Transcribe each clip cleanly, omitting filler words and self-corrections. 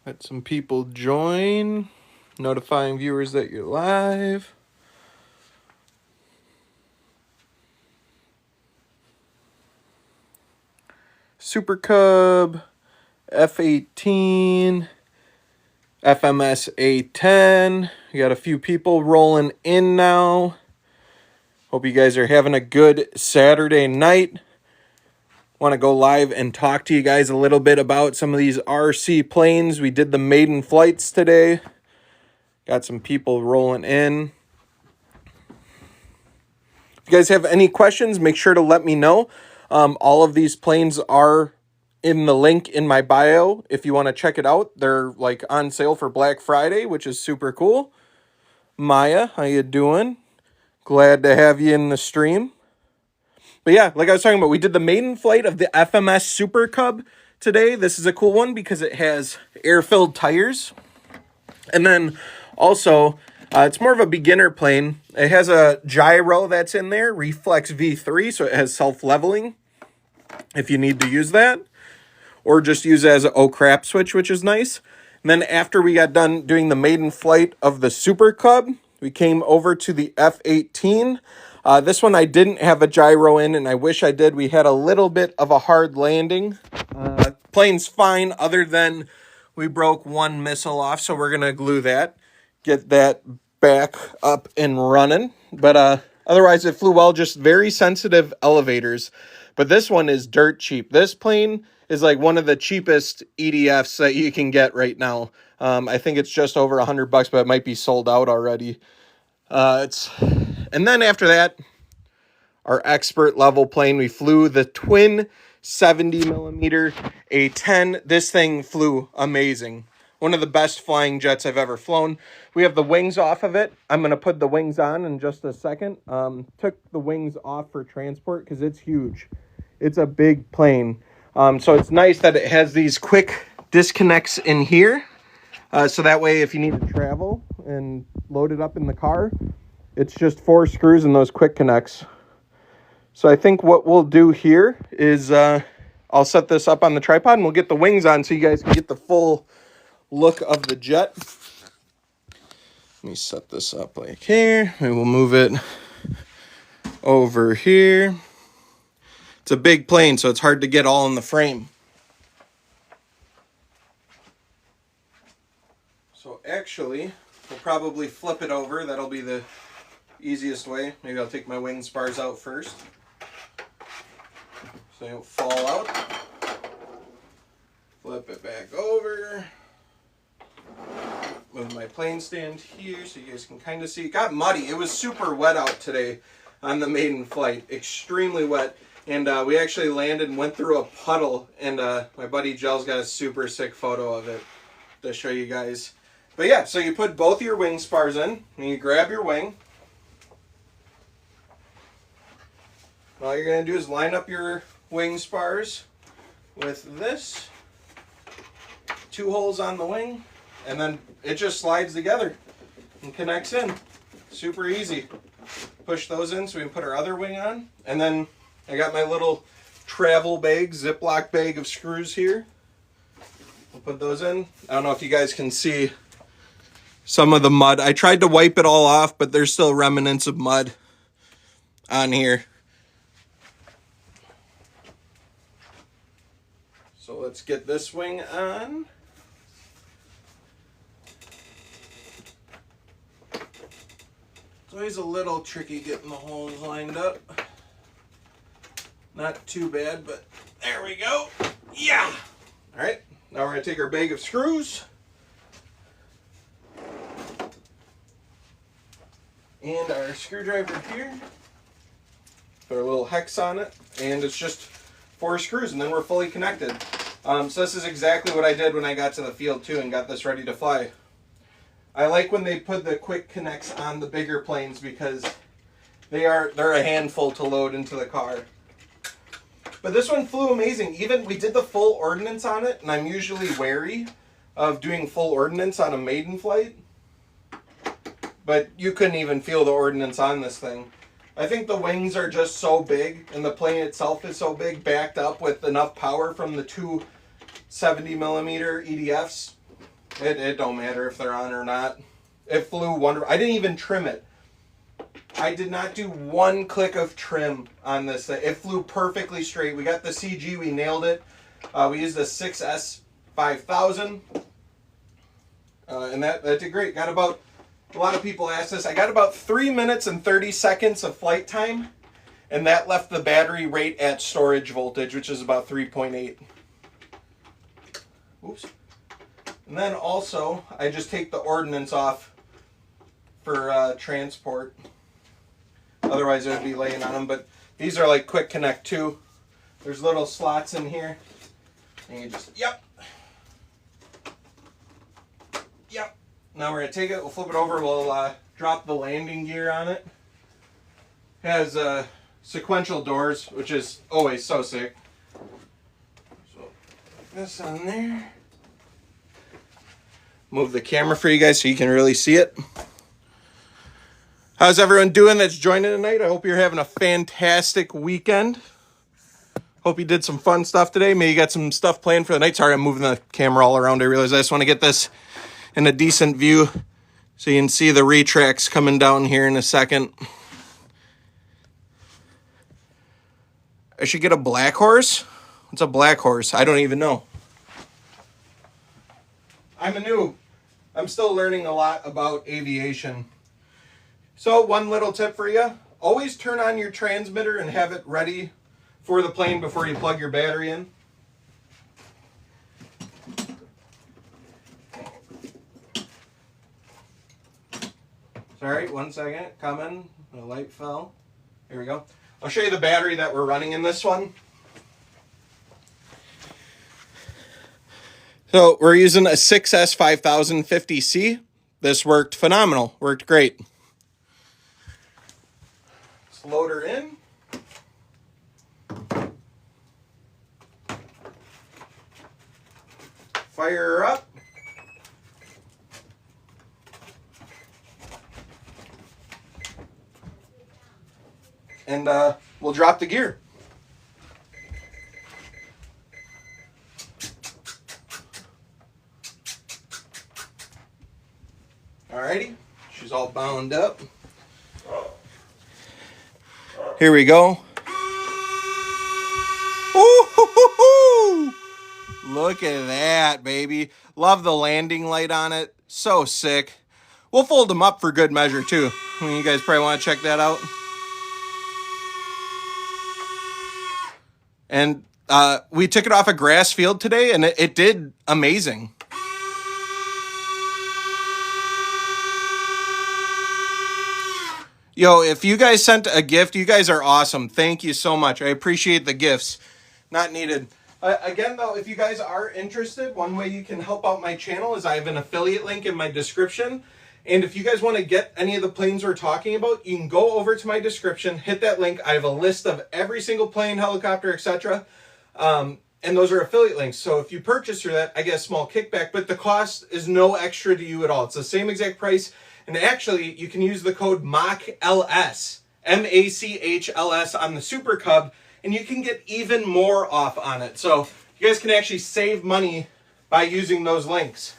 Let some people join, notifying viewers that you're live. Super Cub, F18, FMS A10. We got a few people rolling in now. Hope you guys are having a good Saturday night. Want to go live and talk to you guys a little bit about some of these RC planes. We did the maiden flights today. Got some people rolling in. If you guys have any questions, make sure to let me know. All of these planes are in the link in my bio if you want to check it out. They're like on sale for Black Friday, which is super cool. Maya, how you doing? Glad to have you in the stream. But yeah, like I was talking about, we did the maiden flight of the FMS Super Cub today. This is a cool one because it has air-filled tires. And then also, it's more of a beginner plane. It has a gyro that's in there, Reflex V3, so it has self-leveling if you need to use that. Or just use it as an oh crap switch, which is nice. And then after we got done doing the maiden flight of the Super Cub, we came over to the F18. This one I didn't have a gyro in, and I wish I did. We had a little bit of a hard landing. Plane's fine, other than we broke one missile off, so we're going to glue that, get that back up and running. But otherwise, it flew well, just very sensitive elevators. But this one is dirt cheap. This plane is like one of the cheapest EDFs that you can get right now. I think it's just over $100, but it might be sold out already. And then after that, our expert level plane, we flew the twin 70mm A10. This thing flew amazing. One of the best flying jets I've ever flown. We have the wings off of it. I'm going to put the wings on in just a second. Took the wings off for transport because it's huge. It's a big plane. So it's nice that it has these quick disconnects in here. So that way if you need to travel and load it up in the car, it's just 4 screws and those quick connects. So I think what we'll do here is I'll set this up on the tripod and we'll get the wings on so you guys can get the full look of the jet. Let me set this up like here. We will move it over here. It's a big plane, so it's hard to get all in the frame. So actually, we'll probably flip it over. That'll be the easiest way. Maybe I'll take my wing spars out first, so they don't fall out. Flip it back over. Move my plane stand here so you guys can kind of see. It got muddy. It was super wet out today on the maiden flight. Extremely wet. And we actually landed and went through a puddle. And my buddy Jel's got a super sick photo of it to show you guys. But yeah, so you put both your wing spars in. And you grab your wing. All you're going to do is line up your wing spars with this. 2 holes on the wing. And then it just slides together and connects in. Super easy. Push those in so we can put our other wing on. And then I got my little travel bag, Ziploc bag of screws here. We'll put those in. I don't know if you guys can see some of the mud. I tried to wipe it all off, but there's still remnants of mud on here. So let's get this wing on. It's always a little tricky getting the holes lined up. Not too bad, but there we go. Yeah! All right, now we're going to take our bag of screws and our screwdriver here. Put our little hex on it, and it's just 4 screws, and then we're fully connected. So this is exactly what I did when I got to the field too and got this ready to fly. I like when they put the quick connects on the bigger planes because they're a handful to load into the car. But this one flew amazing. Even we did the full ordnance on it, and I'm usually wary of doing full ordnance on a maiden flight. But you couldn't even feel the ordnance on this thing. I think the wings are just so big, and the plane itself is so big, backed up with enough power from the 2 70mm EDFs, It don't matter if they're on or not. It flew wonderful. I didn't even trim it. I did not do one click of trim on this thing. It flew perfectly straight. We got the CG. We nailed it. We used the 6S 5000. And that did great. Got about, a lot of people ask this, I got about 3 minutes and 30 seconds of flight time. And that left the battery rate at storage voltage, which is about 3.8. Oops. And then also, I just take the ordnance off for transport. Otherwise, it would be laying on them. But these are like quick connect too. There's little slots in here. And you just, yep. Yep. Now we're going to take it, we'll flip it over, we'll drop the landing gear on it. It has sequential doors, which is always so sick. So, this on there. Move the camera for you guys so you can really see it. How's everyone doing that's joining tonight? I hope you're having a fantastic weekend. Hope you did some fun stuff today. Maybe you got some stuff planned for the night. Sorry, I'm moving the camera all around. I realize I just want to get this in a decent view so you can see the retracts coming down here in a second. I should get a black horse? What's a black horse? I don't even know. I'm a noob. I'm still learning a lot about aviation. So one little tip for you, always turn on your transmitter and have it ready for the plane before you plug your battery in. Sorry, 1 second, coming, the light fell. Here we go. I'll show you the battery that we're running in this one. So we're using a 6S 5050C. This worked phenomenal, worked great. Let's load her in. Fire her up. And we'll drop the gear. Alrighty, she's all bound up. Here we go. Ooh, look at that, baby. Love the landing light on it. So sick. We'll fold them up for good measure too. I mean, you guys probably want to check that out. And we took it off a grass field today, and it did amazing. Yo, if you guys sent a gift, you guys are awesome. Thank you so much. I appreciate the gifts. Not needed. Again, though, if you guys are interested, one way you can help out my channel is I have an affiliate link in my description. And if you guys want to get any of the planes we're talking about, you can go over to my description, hit that link. I have a list of every single plane, helicopter, etc. And those are affiliate links. So if you purchase through that, I get a small kickback, but the cost is no extra to you at all. It's the same exact price. And actually, you can use the code MACHLS, MACHLS on the Super Cub, and you can get even more off on it. So you guys can actually save money by using those links.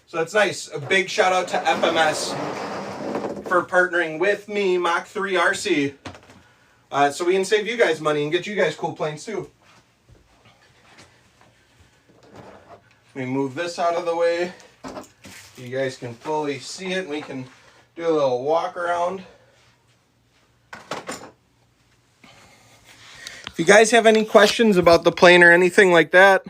So that's nice. A big shout out to FMS for partnering with me, Mach3RC, so we can save you guys money and get you guys cool planes too. Let me move this out of the way. You guys can fully see it, and we can do a little walk around. If you guys have any questions about the plane or anything like that,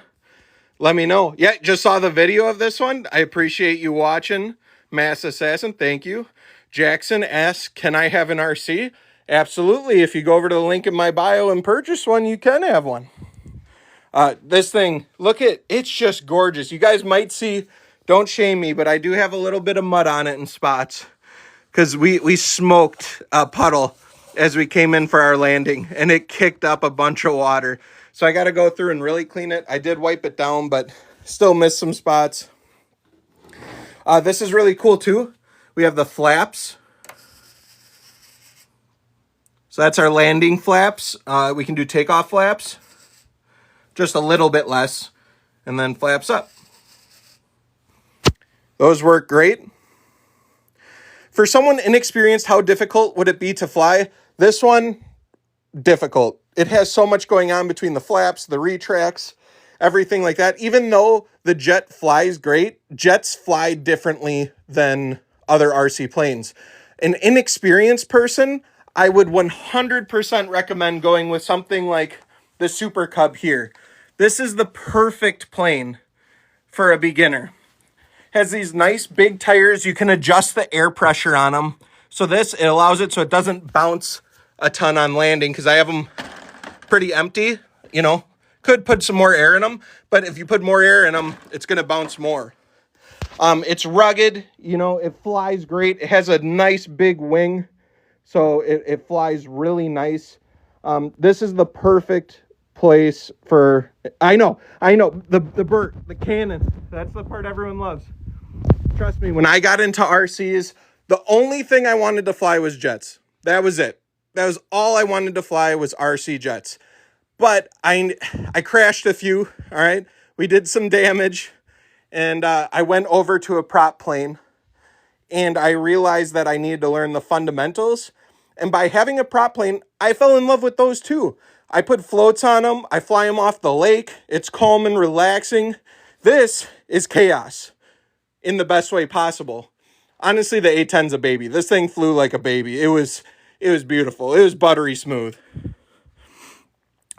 let me know. Yeah, just saw the video of this one. I appreciate you watching. Mass Assassin, thank you. Jackson asks, can I have an RC? Absolutely. If you go over to the link in my bio and purchase one, you can have one. This thing, look at, it's just gorgeous. You guys might see, don't shame me, but I do have a little bit of mud on it in spots because we smoked a puddle as we came in for our landing, and it kicked up a bunch of water. So I got to go through and really clean it. I did wipe it down, but still missed some spots. This is really cool too. We have the flaps. So that's our landing flaps. We can do takeoff flaps. Just a little bit less. And then flaps up. Those work great. For someone inexperienced, how difficult would it be to fly? This one, difficult. It has so much going on between the flaps, the retracts, everything like that. Even though the jet flies great, jets fly differently than other RC planes. An inexperienced person, I would 100% recommend going with something like the Super Cub here. This is the perfect plane for a beginner. Has these nice big tires. You can adjust the air pressure on them. So it allows it so it doesn't bounce a ton on landing, because I have them pretty empty, you know. Could put some more air in them, but if you put more air in them, it's going to bounce more. It's rugged, you know, it flies great. It has a nice big wing, so it flies really nice. This is the perfect place for, I know, the Burt, the cannon. That's the part everyone loves. Trust me, when I got into RCs, the only thing I wanted to fly was jets. That was it. That was all I wanted to fly was RC jets. But I crashed a few, all right? We did some damage, and I went over to a prop plane, and I realized that I needed to learn the fundamentals. And by having a prop plane, I fell in love with those too. I put floats on them. I fly them off the lake. It's calm and relaxing. This is chaos in the best way possible. Honestly, the A10's a baby. This thing flew like a baby. It was beautiful. It was buttery smooth.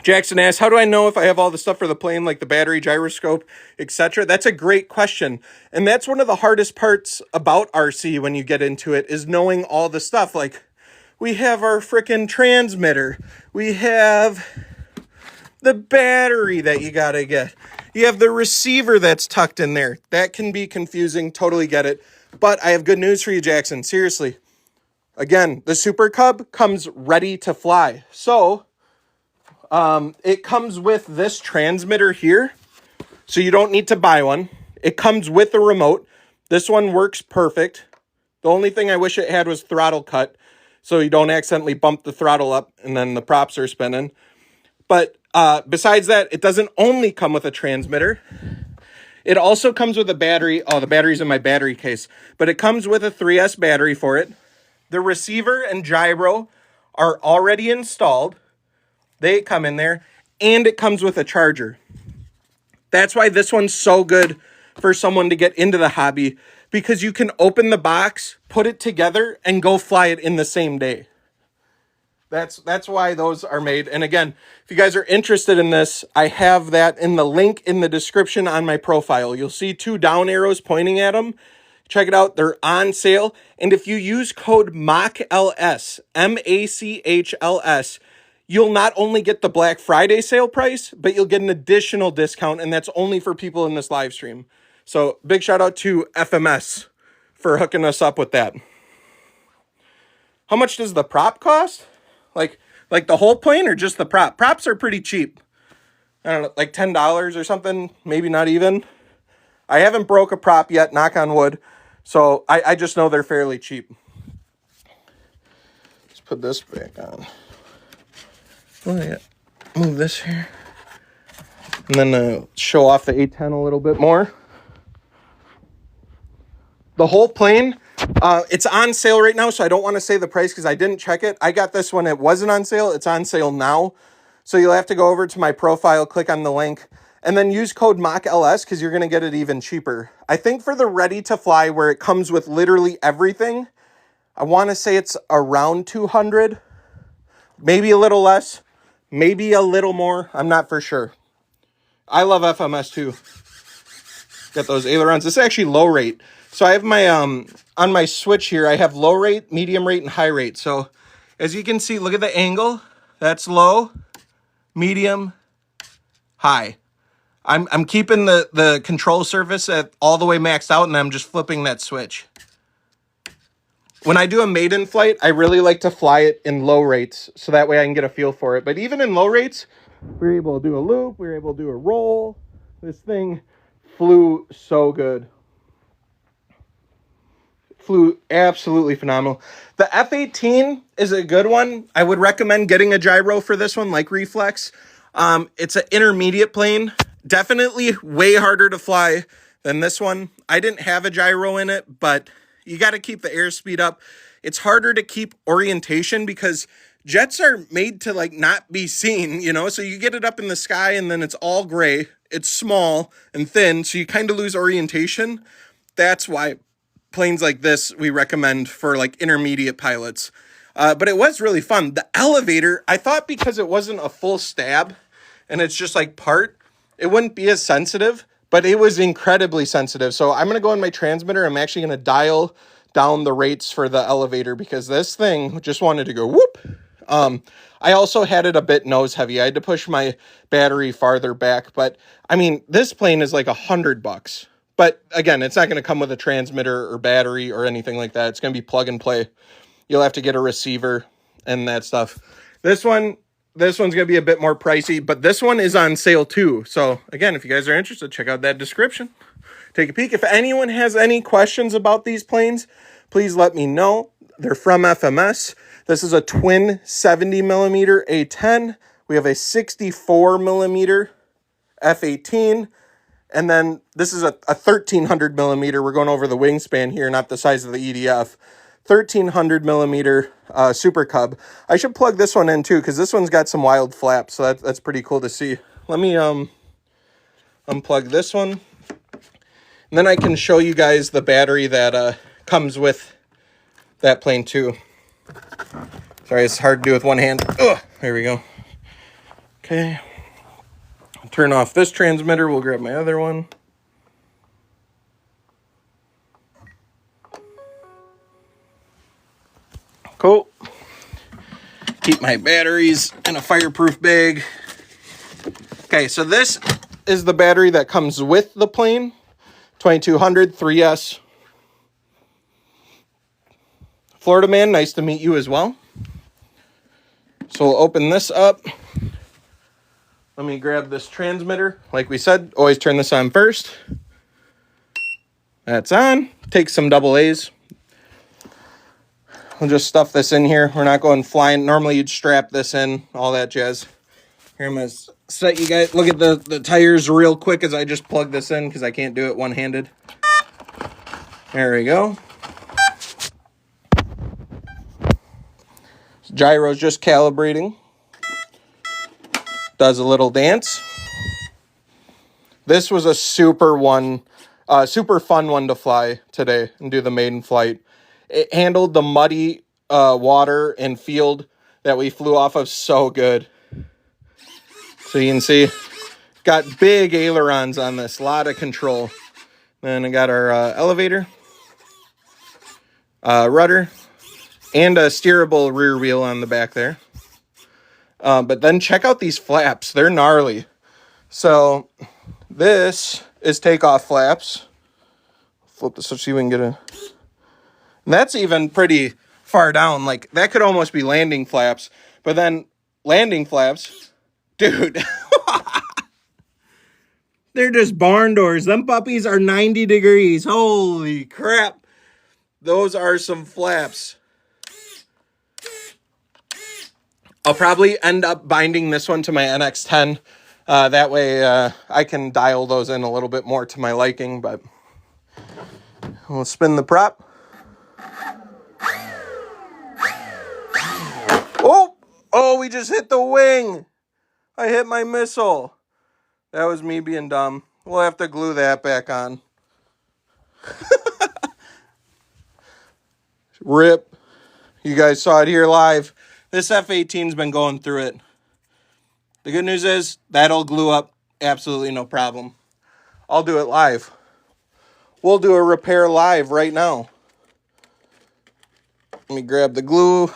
Jackson asks, how do I know if I have all the stuff for the plane, like the battery, gyroscope, etc.? That's a great question. And that's one of the hardest parts about RC when you get into it, is knowing all the stuff. Like, we have our frickin' transmitter. We have the battery that you gotta get. You have the receiver that's tucked in there. That can be confusing, totally get it. But I have good news for you, Jackson. Seriously. Again, the Super Cub comes ready to fly. So, it comes with this transmitter here. So you don't need to buy one. It comes with a remote. This one works perfect. The only thing I wish it had was throttle cut, so you don't accidentally bump the throttle up and then the props are spinning. But besides that, it doesn't only come with a transmitter. It also comes with a battery. Oh, the battery's in my battery case. But it comes with a 3S battery for it. The receiver and gyro are already installed. They come in there. And it comes with a charger. That's why this one's so good for someone to get into the hobby, because you can open the box, put it together, and go fly it in the same day. That's why those are made. And again, if you guys are interested in this, I have that in the link in the description on my profile. You'll see 2 down arrows pointing at them. Check it out. They're on sale. And if you use code MACHLS, MACHLS, you'll not only get the Black Friday sale price, but you'll get an additional discount. And that's only for people in this live stream. So big shout out to FMS for hooking us up with that. How much does the prop cost? Like the whole plane or just the prop? Props are pretty cheap. I don't know, like $10 or something, maybe not even. I haven't broke a prop yet, knock on wood. So I just know they're fairly cheap. Let's put this back on. Oh, yeah. Move this here. And then show off the A10 a little bit more. The whole plane, it's on sale right now, so I don't want to say the price because I didn't check it. I got this when it wasn't on sale. It's on sale now. So you'll have to go over to my profile, click on the link, and then use code MACHLS because you're going to get it even cheaper. I think for the ready to fly, where it comes with literally everything, I want to say it's around $200, maybe a little less, maybe a little more. I'm not for sure. I love FMS too. Got those ailerons. This is actually low rate. So I have my, on my switch here, I have low rate, medium rate, and high rate. So as you can see, look at the angle. That's low, medium, high. I'm keeping the control surface at all the way maxed out, and I'm just flipping that switch. When I do a maiden flight, I really like to fly it in low rates, so that way I can get a feel for it. But even in low rates, we were able to do a loop, we were able to do a roll. This thing flew so good. Flew absolutely phenomenal. The F-18 is a good one. I would recommend getting a gyro for this one, like Reflex. It's an intermediate plane. Definitely way harder to fly than this one. I didn't have a gyro in it, but you got to keep the airspeed up. It's harder to keep orientation because jets are made to like not be seen, you know? So you get it up in the sky and then it's all gray. It's small and thin, so you kind of lose orientation. That's why planes like this we recommend for like intermediate pilots. But it was really fun. The elevator, I thought because it wasn't a full stab and it's just like part, it wouldn't be as sensitive, but it was incredibly sensitive. So I'm going to go in my transmitter. I'm actually going to dial down the rates for the elevator because this thing just wanted to go whoop. I also had it a bit nose heavy. I had to push my battery farther back, but I mean, this plane is like $100. But again, it's not going to come with a transmitter or battery or anything like that. It's going to be plug and play. You'll have to get a receiver and that stuff. This one's going to be a bit more pricey, but this one is on sale too. So again, if you guys are interested, check out that description. Take a peek. If anyone has any questions about these planes, please let me know. They're from FMS. This is a twin 70 millimeter A10. We have a 64 millimeter F-18. And then this is a 1300 millimeter. We're going over the wingspan here, not the size of the EDF. 1300 millimeter Super Cub. I should plug this one in too, because this one's got some wild flaps, so that's pretty cool to see. Let me unplug this one, and then I can show you guys the battery that comes with that plane too. Sorry, it's hard to do with one hand. Ugh, there we go. Okay. I'll turn off this transmitter. We'll grab my other one. Cool. Keep my batteries in a fireproof bag. Okay, so this is the battery that comes with the plane. 2200 3S. Florida man, nice to meet you as well. So we'll open this up. Let me grab this transmitter. Like we said, always turn this on first. That's on. Take some double A's. We'll just stuff this in here. We're not going flying. Normally you'd strap this in, all that jazz. Here, I'm going to set you guys, look at the tires real quick as I just plug this in because I can't do it one-handed. There we go. Gyro's just calibrating. Does a little dance. This was a super fun one to fly today and do the maiden flight. It handled the muddy water and field that we flew off of so good. So you can see, got big ailerons on this, a lot of control. Then I got our elevator, rudder, and a steerable rear wheel on the back there. But then check out these flaps. They're gnarly. So this is takeoff flaps. Flip this so we can get a... And that's even pretty far down. Like, that could almost be landing flaps. But then landing flaps, dude, they're just barn doors. Them puppies are 90 degrees. Holy crap. Those are some flaps. I'll probably end up binding this one to my NX10. That way I can dial those in a little bit more to my liking. But we'll spin the prop. Oh, we just hit the wing. I hit my missile. That was me being dumb. We'll have to glue that back on. Rip. You guys saw it here live. This F-18's been going through it. The good news is that'll glue up absolutely no problem. I'll do it live. We'll do a repair live right now. Let me grab the glue.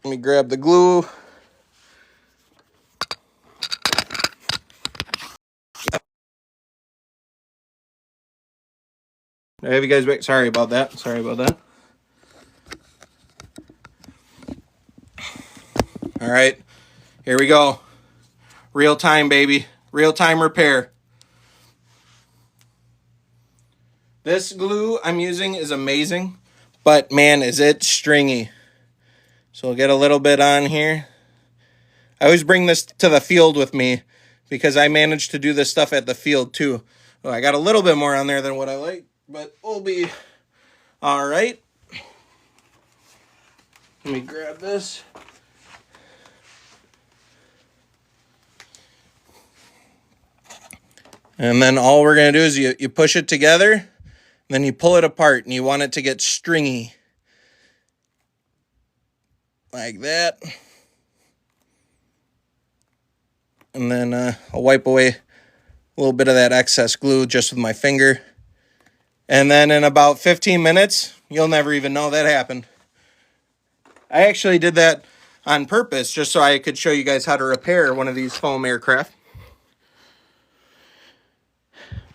Let me grab the glue. I have you guys back. Sorry about that. All right, here we go. Real time, baby. Real time repair. This glue I'm using is amazing, but man, is it stringy. So we'll get a little bit on here. I always bring this to the field with me because I managed to do this stuff at the field too. Oh, I got a little bit more on there than what I like, but we'll be all right. Let me grab this. And then all we're going to do is you push it together, and then you pull it apart, and you want it to get stringy. Like that. And then I'll wipe away a little bit of that excess glue just with my finger. And then in about 15 minutes, you'll never even know that happened. I actually did that on purpose just so I could show you guys how to repair one of these foam aircraft.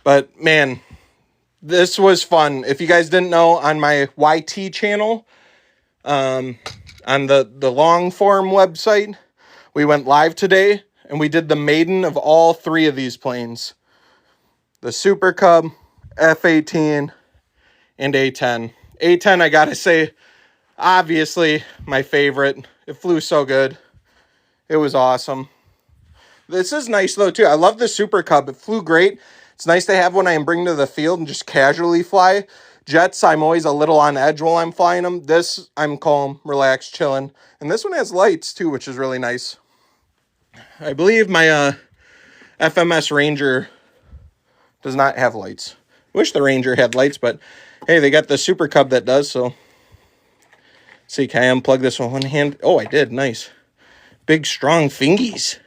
But man, this was fun. If you guys didn't know, on my YT channel, on the long form website, we went live today and we did the maiden of all three of these planes. The Super Cub, F-18, and A-10. A-10, I gotta say, obviously my favorite. It flew so good. It was awesome. This is nice though too. I love the Super Cub. It flew great. It's nice to have one I can bring to the field and just casually fly. Jets, I'm always a little on edge while I'm flying them. This, I'm calm, relaxed, chilling. And this one has lights too, which is really nice. I believe my FMS Ranger does not have lights. Wish the Ranger had lights, but hey, they got the Super Cub that does, so. See, can I unplug this with one hand? Oh, I did. Nice. Big, strong fingies.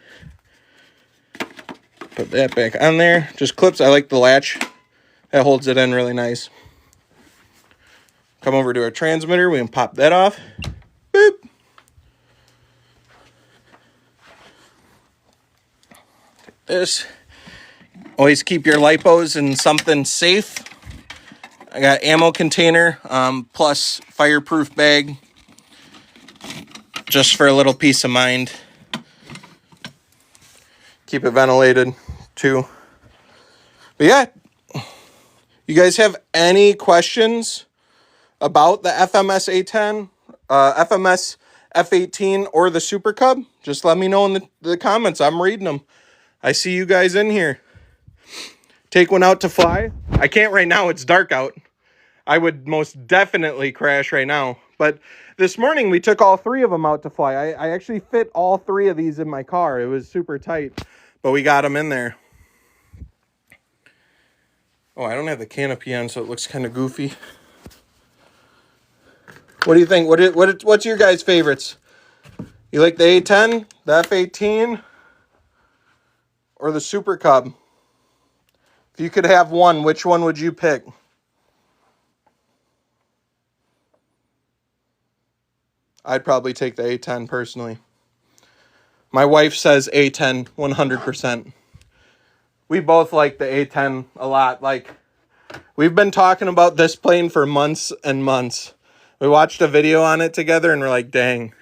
Put that back on there. Just clips. I like the latch. That holds it in really nice. Come over to our transmitter. We can pop that off. Boop. Take this. Always keep your lipos in something safe. I got ammo container plus fireproof bag. Just for a little peace of mind. Keep it ventilated too. But yeah, you guys have any questions about the FMS A10, FMS F18, or the Super Cub? Just let me know in the comments. I'm reading them. I see you guys in here. Take one out to fly. I can't right now. It's dark out. I would most definitely crash right now. But this morning we took all three of them out to fly. I actually fit all three of these in my car. It was super tight, but we got them in there. Oh, I don't have the canopy on, so it looks kind of goofy. What do you think? What's your guys' favorites? You like the A10, the F18, or the Super Cub? If you could have one, which one would you pick? I'd probably take the A10 personally. My wife says A10 100%. We both like the A10 a lot. Like, we've been talking about this plane for months and months. We watched a video on it together and we're like, dang.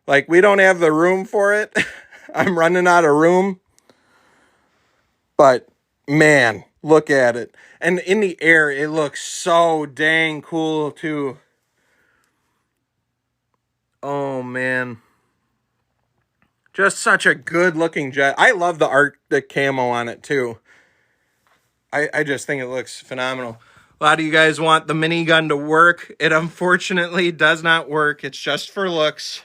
Like, we don't have the room for it. I'm running out of room. But, man, look at it. And in the air, it looks so dang cool, too. Oh, man. Just such a good-looking jet. I love the Arctic camo on it, too. I just think it looks phenomenal. A lot of you guys want the minigun to work. It unfortunately does not work. It's just for looks.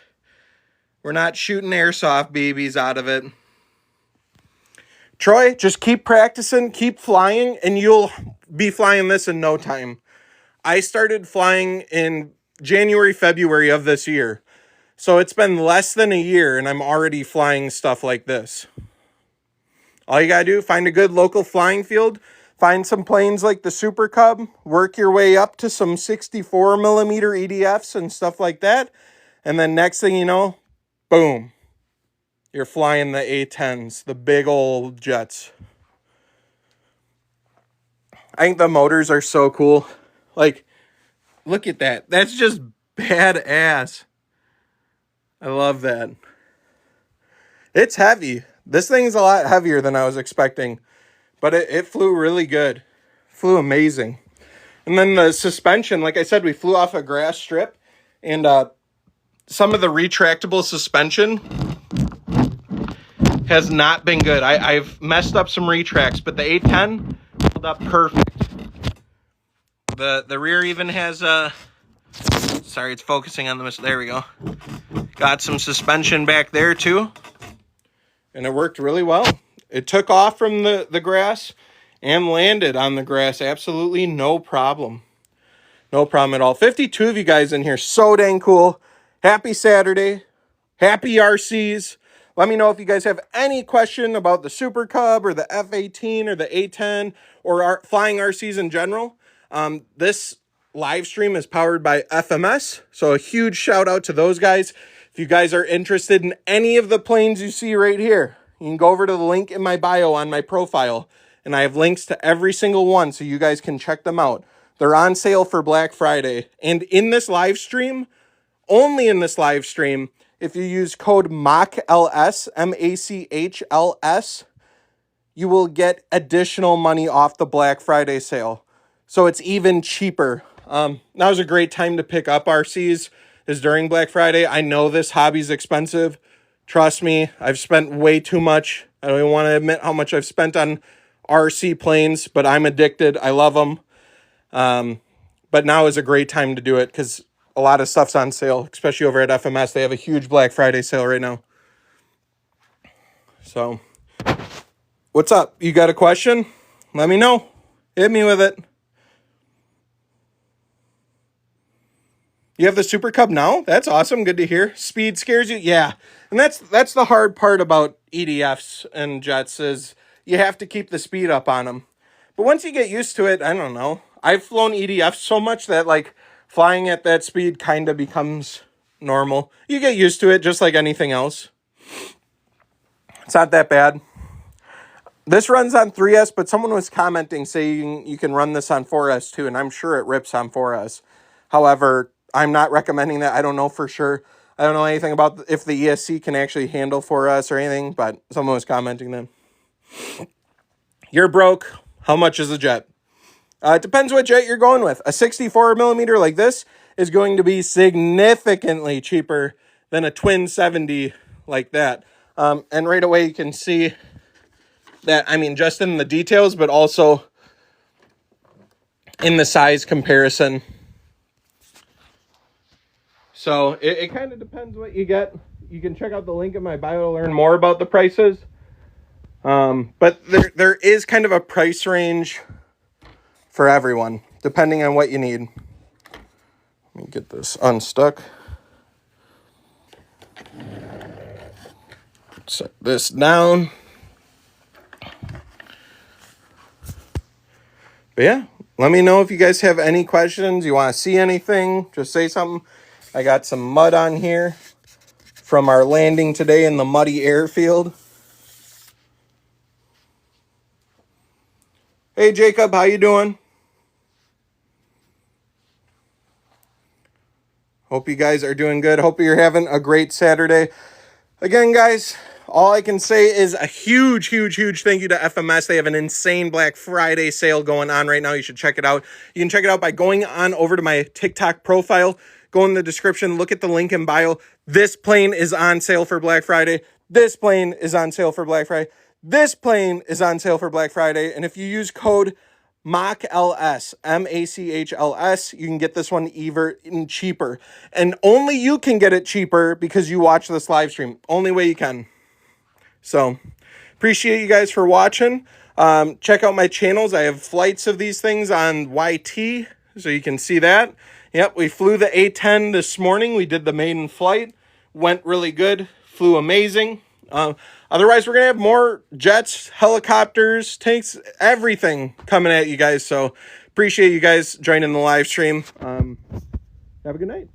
We're not shooting airsoft babies out of it. Troy, just keep practicing, keep flying, and you'll be flying this in no time. I started flying in January, February of this year. So it's been less than a year, and I'm already flying stuff like this. All you gotta do, find a good local flying field, find some planes like the Super Cub, work your way up to some 64 millimeter EDFs and stuff like that, and then next thing you know, boom, you're flying the A10s, the big old jets. I think the motors are so cool. Like, look at that. That's just badass. I love that. It's heavy. This thing's a lot heavier than I was expecting. But it flew really good. Flew amazing. And then the suspension, like I said, we flew off a grass strip. And some of the retractable suspension has not been good. I've messed up some retracts, but the 810 held up perfect. The rear even has a, sorry, it's focusing on the, there we go. Got some suspension back there too. And it worked really well. It took off from the grass and landed on the grass. Absolutely no problem. No problem at all. 52 of you guys in here. So dang cool. Happy Saturday. Happy RCs. Let me know if you guys have any question about the Super Cub or the F18 or the A10 or flying RCs in general. This live stream is powered by FMS. So a huge shout out to those guys. If you guys are interested in any of the planes you see right here, you can go over to the link in my bio on my profile. And I have links to every single one so you guys can check them out. They're on sale for Black Friday. And in this live stream, only in this live stream, if you use code MACHLS, MACHLS, you will get additional money off the Black Friday sale. So it's even cheaper. That was a great time to pick up RCs, is during Black Friday. I know this hobby's expensive. Trust me, I've spent way too much. I don't even want to admit how much I've spent on RC planes, but I'm addicted. I love them. But now is a great time to do it because a lot of stuff's on sale, especially over at FMS. They have a huge Black Friday sale right now. So, what's up? You got a question? Let me know. Hit me with it. You have the Super Cub now? That's awesome. Good to hear. Speed scares you? Yeah. And that's the hard part about EDFs and jets is you have to keep the speed up on them. But once you get used to it, I don't know. I've flown EDFs so much that like flying at that speed kind of becomes normal. You get used to it just like anything else. It's not that bad. This runs on 3S, but someone was commenting saying you can run this on 4S too, and I'm sure it rips on 4S. However, I'm not recommending that. I don't know for sure. I don't know anything about if the ESC can actually handle 4S or anything, but someone was commenting then. You're broke. How much is a jet? It depends what jet you're going with. A 64 millimeter like this is going to be significantly cheaper than a twin 70 like that. And right away you can see that, I mean, just in the details, but also in the size comparison. So it kind of depends what you get. You can check out the link in my bio to learn more about the prices. But there is kind of a price range for everyone, depending on what you need. Let me get this unstuck. Set this down. But yeah, let me know if you guys have any questions. You want to see anything, just say something. I got some mud on here from our landing today in the muddy airfield. Hey Jacob, how you doing? Hope you guys are doing good. Hope you're having a great Saturday. Again, guys, all I can say is a huge, huge, huge thank you to FMS. They have an insane Black Friday sale going on right now. You should check it out. You can check it out by going on over to my TikTok profile. Go in the description. Look at the link in bio. This plane is on sale for Black Friday. This plane is on sale for Black Friday. This plane is on sale for Black Friday. And if you use code MACHLS, MACHLS, you can get this one even cheaper. And only you can get it cheaper because you watch this live stream. Only way you can. So, appreciate you guys for watching. Check out my channels. I have flights of these things on YT, so you can see that. Yep, we flew the A10 this morning. We did the maiden flight. Went really good. Flew amazing. Otherwise, we're going to have more jets, helicopters, tanks, everything coming at you guys. So, appreciate you guys joining the live stream. Have a good night.